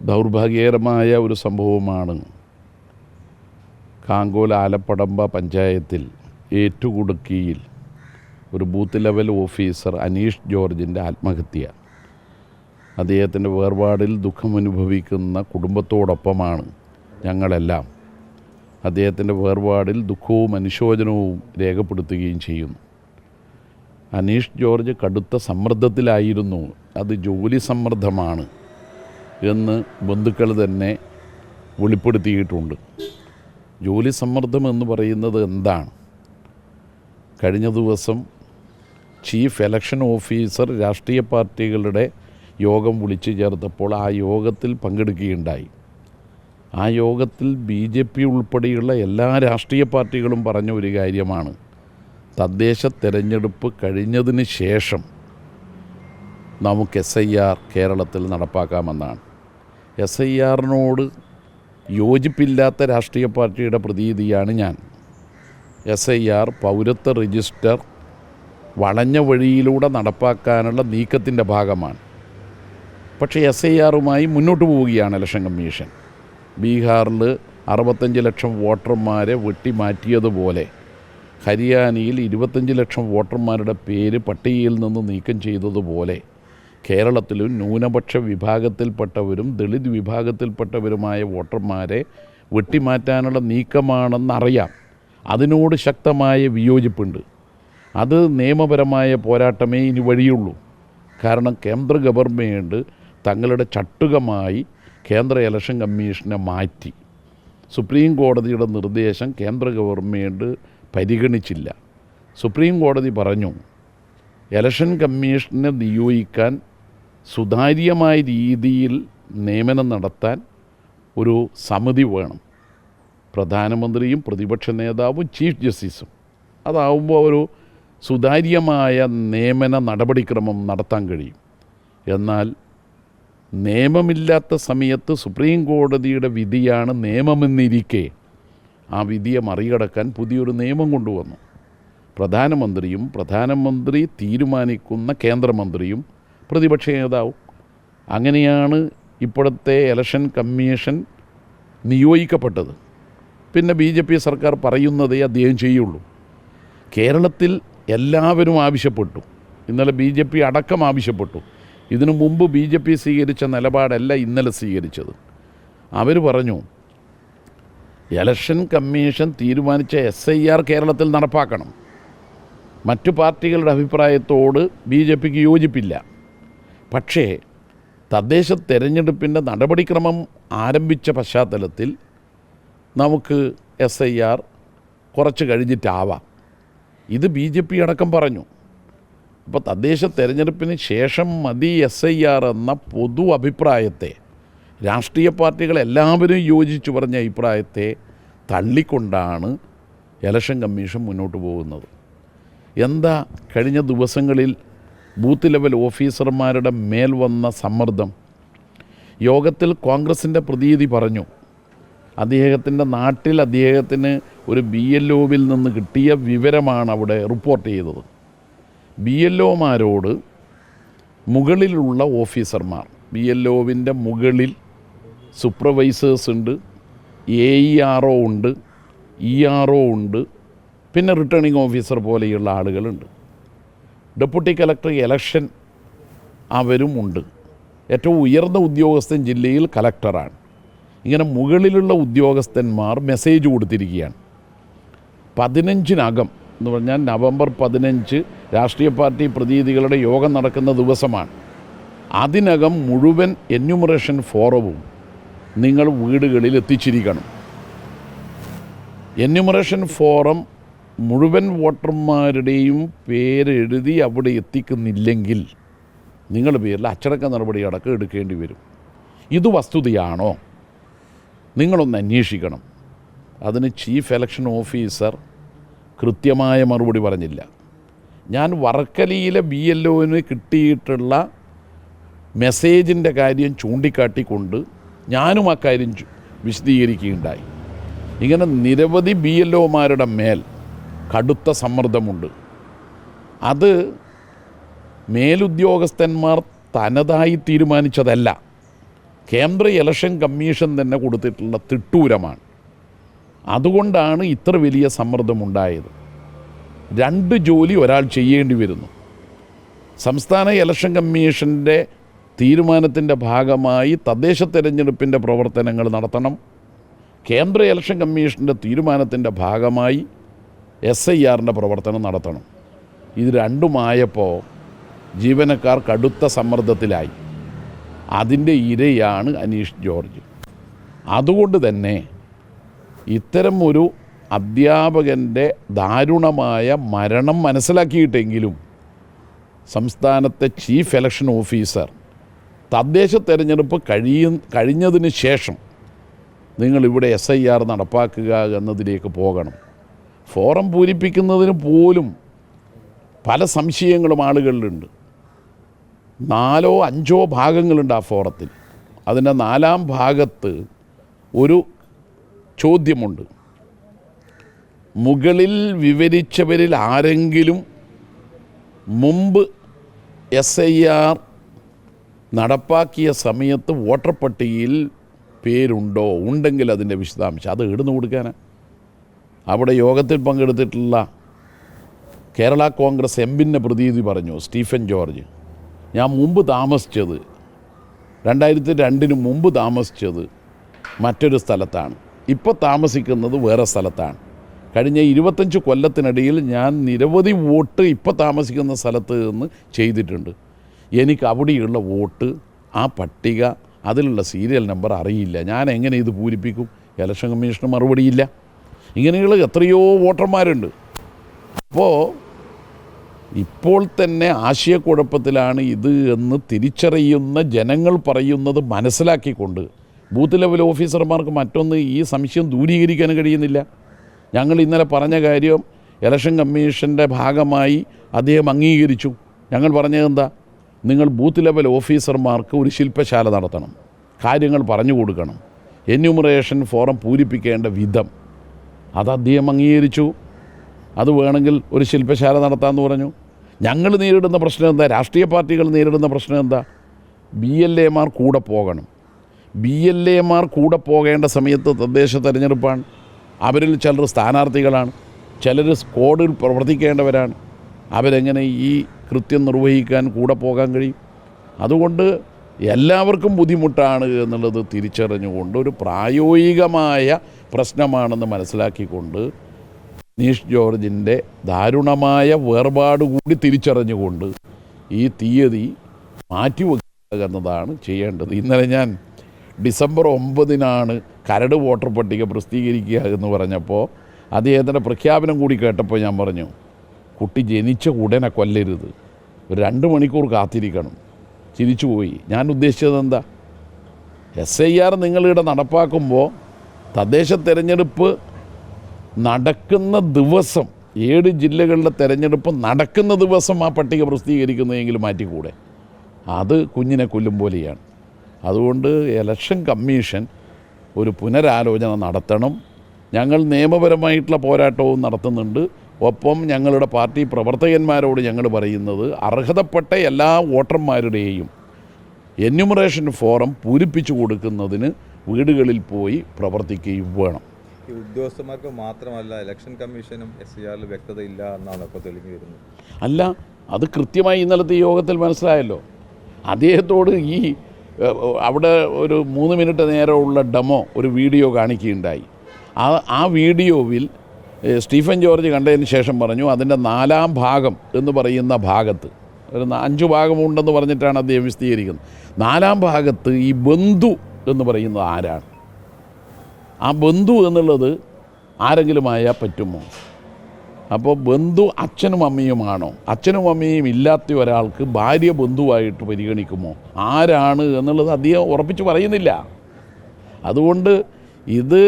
ദൗർഭാഗ്യകരമായ ഒരു സംഭവമാണ് കാങ്കോൽ ആലപ്പടമ്പ പഞ്ചായത്തിൽ ഏറ്റുകുടുക്കിയിൽ ഒരു ബൂത്ത് ലെവൽ ഓഫീസർ അനീഷ് ജോർജിൻ്റെ ആത്മഹത്യ. അദ്ദേഹത്തിൻ്റെ വേർപാടിൽ ദുഃഖമനുഭവിക്കുന്ന കുടുംബത്തോടൊപ്പമാണ് ഞങ്ങളെല്ലാം. അദ്ദേഹത്തിൻ്റെ വേർപാടിൽ ദുഃഖവും അനുശോചനവും രേഖപ്പെടുത്തുകയും ചെയ്യുന്നു. അനീഷ് ജോർജ് കടുത്ത സമ്മർദ്ദത്തിലായിരുന്നു. അത് ജോലി സമ്മർദ്ദമാണ് എന്ന് ബന്ധുക്കൾ തന്നെ വെളിപ്പെടുത്തിയിട്ടുണ്ട്. ജോലി സമ്മർദ്ദം എന്ന് പറയുന്നത് എന്താണ്? കഴിഞ്ഞ ദിവസം ചീഫ് ഇലക്ഷൻ ഓഫീസർ രാഷ്ട്രീയ പാർട്ടികളുടെ യോഗം വിളിച്ചു ചേർത്തപ്പോൾ ആ യോഗത്തിൽ പങ്കെടുക്കുകയുണ്ടായി. ആ യോഗത്തിൽ BJP ഉൾപ്പെടെയുള്ള എല്ലാ രാഷ്ട്രീയ പാർട്ടികളും പറഞ്ഞ ഒരു കാര്യമാണ്, തദ്ദേശ തെരഞ്ഞെടുപ്പ് കഴിഞ്ഞതിന് ശേഷം നമുക്ക് SIR കേരളത്തിൽ നടപ്പാക്കാമെന്നാണ്. SIRനോട് യോജിപ്പില്ലാത്ത രാഷ്ട്രീയ പാർട്ടിയുടെ പ്രതീതിയാണ് ഞാൻ. SIR പൗരത്വ രജിസ്റ്റർ വളഞ്ഞ വഴിയിലൂടെ നടപ്പാക്കാനുള്ള നീക്കത്തിൻ്റെ ഭാഗമാണ്. പക്ഷേ SIRുമായി മുന്നോട്ട് പോവുകയാണ് ഇലക്ഷൻ കമ്മീഷൻ. ബീഹാറിൽ 65 ലക്ഷം വോട്ടർമാരെ വെട്ടിമാറ്റിയതുപോലെ ഹരിയാനയിൽ 25 ലക്ഷം വോട്ടർമാരുടെ പേര് പട്ടികയിൽ നിന്ന് നീക്കം ചെയ്തതുപോലെ കേരളത്തിലും ന്യൂനപക്ഷ വിഭാഗത്തിൽപ്പെട്ടവരും ദളിത് വിഭാഗത്തിൽപ്പെട്ടവരുമായ വോട്ടർമാരെ വെട്ടിമാറ്റാനുള്ള നീക്കമാണെന്നറിയാം. അതിനോട് ശക്തമായ വിയോജിപ്പുണ്ട്. അത് നിയമപരമായ പോരാട്ടമേ ഇനി വഴിയുള്ളൂ. കാരണം കേന്ദ്ര ഗവൺമെൻറ് തങ്ങളുടെ ചട്ടുകമായി കേന്ദ്ര ഇലക്ഷൻ കമ്മീഷനെ മാറ്റി. സുപ്രീം കോടതിയുടെ നിർദ്ദേശം കേന്ദ്ര ഗവൺമെൻറ് പരിഗണിച്ചില്ല. സുപ്രീം കോടതി പറഞ്ഞു, ഇലക്ഷൻ കമ്മീഷനെ നിയോഗിക്കാൻ സുതാര്യമായ രീതിയിൽ നിയമനം നടത്താൻ ഒരു സമിതി വേണം. പ്രധാനമന്ത്രിയും പ്രതിപക്ഷ നേതാവും ചീഫ് ജസ്റ്റിസും. അതാവുമ്പോൾ ഒരു സുതാര്യമായ നിയമന നടപടിക്രമം നടത്താൻ കഴിയും. എന്നാൽ നിയമമില്ലാത്ത സമയത്ത് സുപ്രീം കോടതിയുടെ വിധിയാണ് നിയമമെന്നിരിക്കെ ആ വിധിയെ മറികടക്കാൻ പുതിയൊരു നിയമം കൊണ്ടുവന്നു. പ്രധാനമന്ത്രിയും പ്രധാനമന്ത്രി തീരുമാനിക്കുന്ന കേന്ദ്രമന്ത്രിയും പ്രതിപക്ഷ നേതാവും. അങ്ങനെയാണ് ഇപ്പോഴത്തെ ഇലക്ഷൻ കമ്മീഷൻ നിയോഗിക്കപ്പെട്ടത്. പിന്നെ BJP സർക്കാർ പറയുന്നതേ അദ്ദേഹം ചെയ്യുള്ളൂ. കേരളത്തിൽ എല്ലാവരും ആവശ്യപ്പെട്ടു. ഇന്നലെ BJP അടക്കം ആവശ്യപ്പെട്ടു. ഇതിനു മുമ്പ് BJP സ്വീകരിച്ച നിലപാടല്ല ഇന്നലെ സ്വീകരിച്ചത്. അവർ പറഞ്ഞു, ഇലക്ഷൻ കമ്മീഷൻ തീരുമാനിച്ച SIR കേരളത്തിൽ നടപ്പാക്കണം. മറ്റു പാർട്ടികളുടെ അഭിപ്രായത്തോട് BJPക്ക് യോജിപ്പില്ല. പക്ഷേ തദ്ദേശ തെരഞ്ഞെടുപ്പിൻ്റെ നടപടിക്രമം ആരംഭിച്ച പശ്ചാത്തലത്തിൽ നമുക്ക് SIR കുറച്ച് കഴിഞ്ഞിട്ടാവാം. ഇത് BJP അടക്കം പറഞ്ഞു. അപ്പോൾ തദ്ദേശ തെരഞ്ഞെടുപ്പിന് ശേഷം മതി SIR എന്ന പൊതു അഭിപ്രായത്തെ, രാഷ്ട്രീയ പാർട്ടികൾ എല്ലാവരും യോജിച്ചു പറഞ്ഞ അഭിപ്രായത്തെ തള്ളിക്കൊണ്ടാണ് ഇലക്ഷൻ കമ്മീഷൻ മുന്നോട്ട് പോകുന്നത്. എന്താ കഴിഞ്ഞ ദിവസങ്ങളിൽ ബൂത്ത് ലെവൽ ഓഫീസർമാരുടെ മേൽ വന്ന സമ്മർദ്ദം? യോഗത്തിൽ കോൺഗ്രസിൻ്റെ പ്രതിനിധി പറഞ്ഞു, അദ്ദേഹത്തിൻ്റെ നാട്ടിൽ അദ്ദേഹത്തിന് ഒരു BLOവിൽ നിന്ന് കിട്ടിയ വിവരമാണ് അവിടെ റിപ്പോർട്ട് ചെയ്തത്. BLOമാരോട് മുകളിലുള്ള ഓഫീസർമാർ, BLOവിൻ്റെ മുകളിൽ സൂപ്പർവൈസേഴ്സ് ഉണ്ട്, AERO ഉണ്ട്, ERO ഉണ്ട്, പിന്നെ റിട്ടേണിംഗ് ഓഫീസർ പോലെയുള്ള ആളുകളുണ്ട്. ഡെപ്യൂട്ടി കലക്ടർ ഇലക്ഷൻ അവരും ഉണ്ട്. ഏറ്റവും ഉയർന്ന ഉദ്യോഗസ്ഥൻ ജില്ലയിൽ കലക്ടറാണ്. ഇങ്ങനെ മുകളിലുള്ള ഉദ്യോഗസ്ഥന്മാർ മെസ്സേജ് കൊടുത്തിരിക്കുകയാണ്. 15-നകം എന്ന് പറഞ്ഞാൽ നവംബർ 15 രാഷ്ട്രീയ പാർട്ടി പ്രതിനിധികളുടെ യോഗം നടക്കുന്ന ദിവസമാണ്. അതിനകം മുഴുവൻ എന്യൂമറേഷൻ ഫോറവും നിങ്ങൾ വീടുകളിൽ എത്തിച്ചിരിക്കണം. എന്യൂമറേഷൻ ഫോറം മുഴുവൻ വോട്ടർമാരുടെയും പേരെഴുതി അവിടെ എത്തിക്കുന്നില്ലെങ്കിൽ നിങ്ങളുടെ പേരിൽ അച്ചടക്ക നടപടി അടക്കം എടുക്കേണ്ടി വരും. ഇത് വസ്തുതയാണോ? നിങ്ങളൊന്ന് അന്വേഷിക്കണം. അതിന് ചീഫ് ഇലക്ഷൻ ഓഫീസർ കൃത്യമായ മറുപടി പറഞ്ഞില്ല. ഞാൻ വർക്കലയിലെ BLOന് കിട്ടിയിട്ടുള്ള മെസ്സേജിൻ്റെ കാര്യം ചൂണ്ടിക്കാട്ടിക്കൊണ്ട് ഞാനും ആ കാര്യം വിശദീകരിക്കുകയുണ്ടായി. ഇങ്ങനെ നിരവധി BLOമാരുടെ മേൽ കടുത്ത സമ്മർദ്ദമുണ്ട്. അത് മേലുദ്യോഗസ്ഥന്മാർ തനതായി തീരുമാനിച്ചതല്ല. കേന്ദ്ര ഇലക്ഷൻ കമ്മീഷൻ തന്നെ കൊടുത്തിട്ടുള്ള തിട്ടൂരമാണ്. അതുകൊണ്ടാണ് ഇത്ര വലിയ സമ്മർദ്ദമുണ്ടായത്. 2 ജോലി ഒരാൾ ചെയ്യേണ്ടി വരുന്നു. സംസ്ഥാന ഇലക്ഷൻ കമ്മീഷൻ്റെ തീരുമാനത്തിൻ്റെ ഭാഗമായി തദ്ദേശ തെരഞ്ഞെടുപ്പിൻ്റെ പ്രവർത്തനങ്ങൾ നടത്തണം. കേന്ദ്ര ഇലക്ഷൻ കമ്മീഷൻ്റെ തീരുമാനത്തിൻ്റെ ഭാഗമായി SIRൻ്റെ പ്രവർത്തനം നടത്തണം. ഇത് രണ്ടുമായപ്പോൾ ജീവനക്കാർ കടുത്ത സമ്മർദ്ദത്തിലായി. അതിൻ്റെ ഇരയാണ് അനീഷ് ജോർജ്. അതുകൊണ്ട് തന്നെ ഇത്തരം ഒരു അധ്യാപകൻ്റെ ദാരുണമായ മരണം മനസ്സിലാക്കിയിട്ടെങ്കിലും സംസ്ഥാനത്തെ ചീഫ് ഇലക്ഷൻ ഓഫീസർ തദ്ദേശ തെരഞ്ഞെടുപ്പ് കഴിഞ്ഞതിന് ശേഷം നിങ്ങളിവിടെ SIR നടപ്പാക്കുക എന്നതിലേക്ക് പോകണം. ഫോറം പൂരിപ്പിക്കുന്നതിന് പോലും പല സംശയങ്ങളും ആളുകളിലുണ്ട്. 4 or 5 ഭാഗങ്ങളുണ്ട് ആ ഫോറത്തിൽ. അതിൻ്റെ 4ാം ഭാഗത്ത് ഒരു ചോദ്യമുണ്ട്. മുകളിൽ വിവരിച്ചവരിൽ ആരെങ്കിലും മുമ്പ് SIR നടപ്പാക്കിയ സമയത്ത് വോട്ടർ പട്ടികയിൽ പേരുണ്ടോ? ഉണ്ടെങ്കിൽ അതിൻ്റെ വിശദാംശം. അത് എവിടുന്ന് കൊടുക്കാനാണ്? അവിടെ യോഗത്തിൽ പങ്കെടുത്തിട്ടുള്ള കേരള കോൺഗ്രസ് എംപിൻ്റെ പ്രതിനിധി പറഞ്ഞു, സ്റ്റീഫൻ ജോർജ്, ഞാൻ മുമ്പ് താമസിച്ചത് 2002 മുമ്പ് താമസിച്ചത് മറ്റൊരു സ്ഥലത്താണ്, ഇപ്പോൾ താമസിക്കുന്നത് വേറെ സ്ഥലത്താണ്. കഴിഞ്ഞ 25 കൊല്ലത്തിനിടയിൽ ഞാൻ നിരവധി വോട്ട് ഇപ്പോൾ താമസിക്കുന്ന സ്ഥലത്ത് നിന്ന് ചെയ്തിട്ടുണ്ട്. എനിക്ക് അവിടെയുള്ള വോട്ട്, ആ പട്ടിക, അതിലുള്ള സീരിയൽ നമ്പർ അറിയില്ല. ഞാൻ എങ്ങനെ ഇത് പൂരിപ്പിക്കും? Election commission മറുപടിയില്ല. ഇങ്ങനെയുള്ള എത്രയോ വോട്ടർമാരുണ്ട്. അപ്പോൾ ഇപ്പോൾ തന്നെ ആശയക്കുഴപ്പത്തിലാണ് ഇത് എന്ന് തിരിച്ചറിയുന്ന ജനങ്ങൾ പറയുന്നത് മനസ്സിലാക്കിക്കൊണ്ട് ബൂത്ത് ലെവൽ ഓഫീസർമാർക്ക് മറ്റൊന്ന് ഈ സംശയം ദൂരീകരിക്കാൻ കഴിയുന്നില്ല. ഞങ്ങൾ ഇന്നലെ പറഞ്ഞ കാര്യം ഇലക്ഷൻ കമ്മീഷൻ്റെ ഭാഗമായി അദ്ദേഹം അംഗീകരിച്ചു. ഞങ്ങൾ പറഞ്ഞതെന്താ? നിങ്ങൾ ബൂത്ത് ലെവൽ ഓഫീസർമാർക്ക് ഒരു ശില്പശാല നടത്തണം, കാര്യങ്ങൾ പറഞ്ഞു കൊടുക്കണം, എന്യൂമറേഷൻ ഫോറം പൂരിപ്പിക്കേണ്ട വിധം. അത് അദ്ദേഹം അംഗീകരിച്ചു. അത് വേണമെങ്കിൽ ഒരു ശില്പശാല നടത്താമെന്ന് പറഞ്ഞു. ഞങ്ങൾ നേരിടുന്ന പ്രശ്നം എന്താ? രാഷ്ട്രീയ പാർട്ടികൾ നേരിടുന്ന പ്രശ്നം എന്താ? BLAമാർ കൂടെ പോകണം. BLAമാർ കൂടെ പോകേണ്ട സമയത്ത് തദ്ദേശ തെരഞ്ഞെടുപ്പാണ്. അവരിൽ ചിലർ സ്ഥാനാർത്ഥികളാണ്, ചിലർ സ്ക്വാഡിൽ പ്രവർത്തിക്കേണ്ടവരാണ്. അവരെങ്ങനെ ഈ കൃത്യം നിർവഹിക്കാൻ കൂടെ പോകാൻ കഴിയും? അതുകൊണ്ട് എല്ലാവർക്കും ബുദ്ധിമുട്ടാണ് എന്നുള്ളത് തിരിച്ചറിഞ്ഞുകൊണ്ട് ഒരു പ്രായോഗികമായ പ്രശ്നമാണെന്ന് മനസ്സിലാക്കിക്കൊണ്ട് അനീഷ് ജോർജിൻ്റെ ദാരുണമായ വേർപാട് കൂടി തിരിച്ചറിഞ്ഞുകൊണ്ട് ഈ തീയതി മാറ്റിവെക്കുക എന്നതാണ് ചെയ്യേണ്ടത്. ഇന്നലെ ഞാൻ ഡിസംബർ 9 കരട് വോട്ടർ പട്ടിക പ്രസിദ്ധീകരിക്കുക എന്ന് പറഞ്ഞപ്പോൾ അദ്ദേഹത്തിൻ്റെ പ്രഖ്യാപനം കൂടി കേട്ടപ്പോൾ ഞാൻ പറഞ്ഞു, കുട്ടി ജനിച്ച ഉടനെ കൊല്ലരുത്, ഒരു 2 മണിക്കൂർ കാത്തിരിക്കണം. ചിരിച്ചുപോയി. ഞാൻ ഉദ്ദേശിച്ചത് എന്താ? SIR നിങ്ങളിവിടെ നടപ്പാക്കുമ്പോൾ തദ്ദേശ തെരഞ്ഞെടുപ്പ് നടക്കുന്ന ദിവസം, 7 ജില്ലകളിലെ തെരഞ്ഞെടുപ്പ് നടക്കുന്ന ദിവസം ആ പട്ടിക പ്രസിദ്ധീകരിക്കുന്നതെങ്കിലും മാറ്റിക്കൂടെ? അത് കുഞ്ഞിനെ കൊല്ലും പോലെയാണ്. അതുകൊണ്ട് ഇലക്ഷൻ കമ്മീഷൻ ഒരു പുനരാലോചന നടത്തണം. ഞങ്ങൾ നിയമപരമായിട്ടുള്ള പോരാട്ടവും നടത്തുന്നുണ്ട്. ഒപ്പം ഞങ്ങളുടെ പാർട്ടി പ്രവർത്തകന്മാരോട് ഞങ്ങൾ പറയുന്നത്, അർഹതപ്പെട്ട എല്ലാ വോട്ടർമാരുടെയും എന്യൂമറേഷൻ ഫോറം പൂരിപ്പിച്ചു കൊടുക്കുന്നതിന് വീടുകളിൽ പോയി പ്രവർത്തിക്കുകയും വേണം. ഈ ഉദ്യോഗസ്ഥന്മാർക്ക് മാത്രമല്ല, ഇലക്ഷൻ കമ്മീഷനും SIRൽ വ്യക്തതയില്ല എന്നാണ് ഇപ്പോൾ തെളിഞ്ഞു വരുന്നത്. അല്ല, അത് കൃത്യമായി ഇന്നലത്തെ യോഗത്തിൽ മനസ്സിലായല്ലോ. അദ്ദേഹത്തോട് ഈ അവിടെ ഒരു 3 മിനിറ്റ് നേരമുള്ള ഡെമോ ഒരു വീഡിയോ കാണിക്കുകയുണ്ടായി. ആ വീഡിയോവിൽ സ്റ്റീഫൻ ജോർജ് കണ്ടതിന് ശേഷം പറഞ്ഞു, അതിൻ്റെ 4ാം ഭാഗം എന്ന് പറയുന്ന ഭാഗത്ത് ഒരു 5 ഭാഗമുണ്ടെന്ന് പറഞ്ഞിട്ടാണ് അദ്ദേഹം വിശദീകരിക്കുന്നത്. 4ാം ഭാഗത്ത് ഈ ബന്ധു എന്ന് പറയുന്നത് ആരാണ്? ആ ബന്ധു എന്നുള്ളത് ആരെങ്കിലുമായാൽ പറ്റുമോ? അപ്പോൾ ബന്ധു അച്ഛനും അമ്മയുമാണോ? അച്ഛനും അമ്മയും ഇല്ലാത്ത ഒരാൾക്ക് ഭാര്യ ബന്ധുവായിട്ട് പരിഗണിക്കുമോ? ആരാണ് എന്നുള്ളത് അദ്ദേഹം ഉറപ്പിച്ച് പറയുന്നില്ല. അതുകൊണ്ട് ഇത്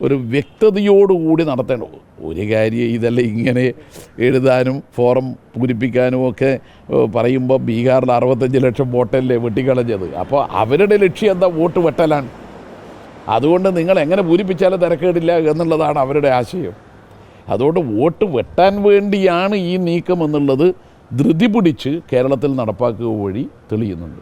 ഒരു വ്യക്തതയോടുകൂടി നടത്തേണ്ട ഒരു കാര്യം. ഇതെല്ലാം ഇങ്ങനെ എഴുതാനും ഫോറം പൂരിപ്പിക്കാനും ഒക്കെ പറയുമ്പോൾ ബീഹാറിൽ 65 ലക്ഷം വോട്ടല്ലേ വെട്ടിക്കളഞ്ഞത്. അപ്പോൾ അവരുടെ ലക്ഷ്യം എന്താ? വോട്ട് വെട്ടലാണ്. അതുകൊണ്ട് നിങ്ങൾ എങ്ങനെ പൂരിപ്പിച്ചാലും തിരക്കേടില്ല എന്നുള്ളതാണ് അവരുടെ ആശയം. അതുകൊണ്ട് വോട്ട് വെട്ടാൻ വേണ്ടിയാണ് ഈ നീക്കം എന്നുള്ളത് ധൃതി പിടിച്ച് കേരളത്തിൽ നടപ്പാക്കുക വഴി തെളിയുന്നുണ്ട്.